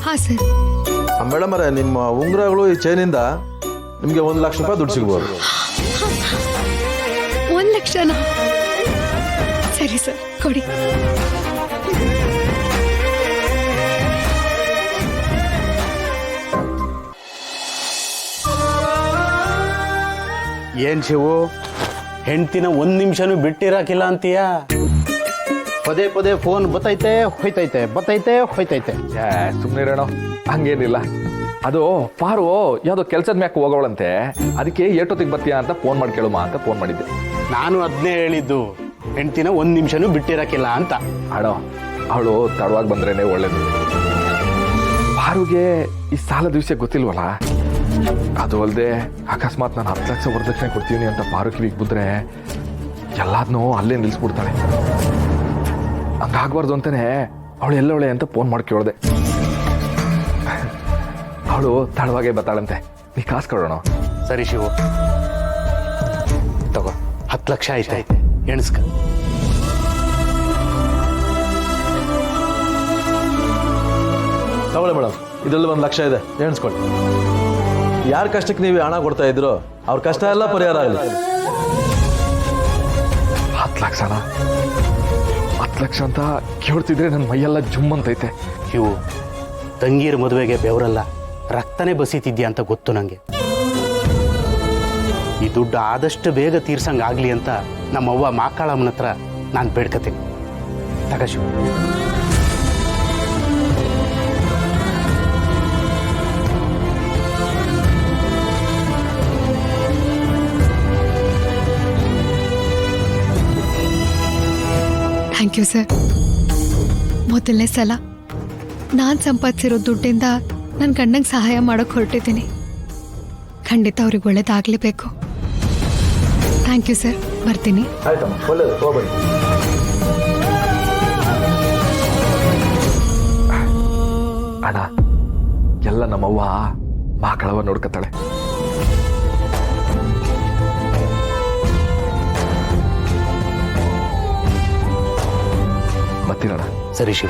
ಹಾಂ sir. Madam ಅವರೇ, ನಿಮ್ಮ ಉಂಗುರಗಳು ಈ ಚೈನಿಂದ ನಿಮಗೆ 1 ಲಕ್ಷ ರೂಪಾಯಿ ದುಡ್ಡು ಸಿಗ್ಬೋದು. 1 ಲಕ್ಷನಾ? ಸರಿ ಸರ್, ಕೊಡಿ. ಏನ್ ಶಿವು, ಹೆಂಡ್ತಿನ 1 ನಿಮಿಷನೂ ಬಿಟ್ಟಿರಾಕಿಲ್ಲ ಅಂತೀಯ? ಪದೇ ಪದೇ ಫೋನ್ ಬತ್ತೈತೆ ಹೋಯ್ತೈತೆ, ಬತ್ತೈತೆ ಹೋಯ್ತೈತೆ. ಸುಮ್ಮನೆ ಇರೋಣ, ಹಂಗೇನಿಲ್ಲ. ಅದು ಪಾರು ಯಾವುದೋ ಕೆಲಸದ ಮ್ಯಾಕ್ ಹೋಗೋಳಂತೆ, ಅದಕ್ಕೆ ಏಟೊತ್ತಿಗೆ ಬರ್ತೀಯಾ ಅಂತ ಫೋನ್ ಮಾಡಿ ಕೇಳುಮಾ ಅಂತ ಫೋನ್ ಮಾಡಿದ್ದೆ. ನಾನು ಅದನ್ನೇ ಹೇಳಿದ್ದು, ಹೆಂಡ್ತಿನ 1 ನಿಮಿಷನೂ ಬಿಟ್ಟಿರಾಕಿಲ್ಲ ಅಂತ. ಅಡೋ, ಅವಳು ತಡವಾಗಿ ಬಂದ್ರೇನೆ ಒಳ್ಳೇದು. ಪಾರುಗೆ ಈ ಸಾಲದ ವಿಷಯ ಗೊತ್ತಿಲ್ವಲ್ಲ. ಅದು ಅಲ್ಲದೆ ಅಕಸ್ಮಾತ್ ನಾನು 10 ಲಕ್ಷ ವರದಕ್ಷಿಣೆ ಕೊಡ್ತೀನಿ ಅಂತ ಪಾರು ಕಿವಿಗೆ ಬಿದ್ರೆ ಎಲ್ಲಾದ್ನೂ ಅಲ್ಲೇ ನಿಲ್ಲಿಸ್ಬಿಡ್ತಾಳೆ. ಹಂಗಾಗ್ಬಾರ್ದು ಅಂತಾನೆ ಅವಳು ಎಲ್ಲವಳೆ ಅಂತ ಫೋನ್ ಮಾಡಿ ಕೇಳಿದೆ. ಅವಳು ತಡವಾಗೇ ಬರ್ತಾಳಂತೆ, ನೀ ಕಾಸು ಕೊಡೋಣ. ಸರಿ ಶಿವು, ತಗೋ 10 ಲಕ್ಷ ಐತೆ, ಎಣಸ್ಕ. ತಗೊಳ್ಳಿ ಮೇಡಮ್, ಇದರಲ್ಲಿ 1 ಲಕ್ಷ ಇದೆ, ಎಣಿಸ್ಕೊಳ್ಳಿ. ಯಾರ ಕಷ್ಟಕ್ಕೆ ನೀವು ಹಣ ಕೊಡ್ತಾ ಇದ್ರು ಅವ್ರ ಕಷ್ಟ ಎಲ್ಲ ಪರಿಹಾರ ಆಗಲಿ. 10 ಲಕ್ಷನ? 10 ಲಕ್ಷ ಅಂತ ಕೇಳ್ತಿದ್ರೆ ನನ್ನ ಮೈಯೆಲ್ಲ ಜುಮ್ ಅಂತೈತೆ. ಶಿವು, ತಂಗೀರ್ ಮದುವೆಗೆ ಬೆವರಲ್ಲ, ರಕ್ತನೇ ಬಸೀತಿದ್ಯಾ ಅಂತ ಗೊತ್ತು ನನಗೆ. ಈ ದುಡ್ಡು ಆದಷ್ಟು ಬೇಗ ತೀರ್ಸಂಗಾಗ್ಲಿ ಅಂತ ನಮ್ಮವ್ವ ಮಾಕಾಳಮ್ಮನ ಹತ್ರ ನಾನು ಬೇಡ್ಕತೀನಿ. ತಗ ಶಿವು. Thank you sir. ಮೊದಲನೇ ಸಲ ನಾನು ಸಂಪಾದಿಸಿರೋ ದುಡ್ಡಿಂದ ನನ್ನ ಗಂಡಂಗೆ ಸಹಾಯ ಮಾಡೋಕೆ ಹೊರಟಿದ್ದೀನಿ. ಖಂಡಿತ ಅವ್ರಿಗೆ ಒಳ್ಳೇದಾಗಲೇಬೇಕು. ಥ್ಯಾಂಕ್ ಯು ಸರ್, ಬರ್ತೀನಿ. ಆಯ್ತಮ್ಮ, ಒಳ್ಳೇದು, ಹೋಗ್ಬನ್ನಿ. ಅಣ್ಣ, ಎಲ್ಲ ನಮ್ಮವ್ವ ಮಕ್ಕಳವ ನೋಡ್ಕತ್ತಾಳೆ. ಬರ್ತೀನಣ್ಣ. ಸರಿ ಶಿವ.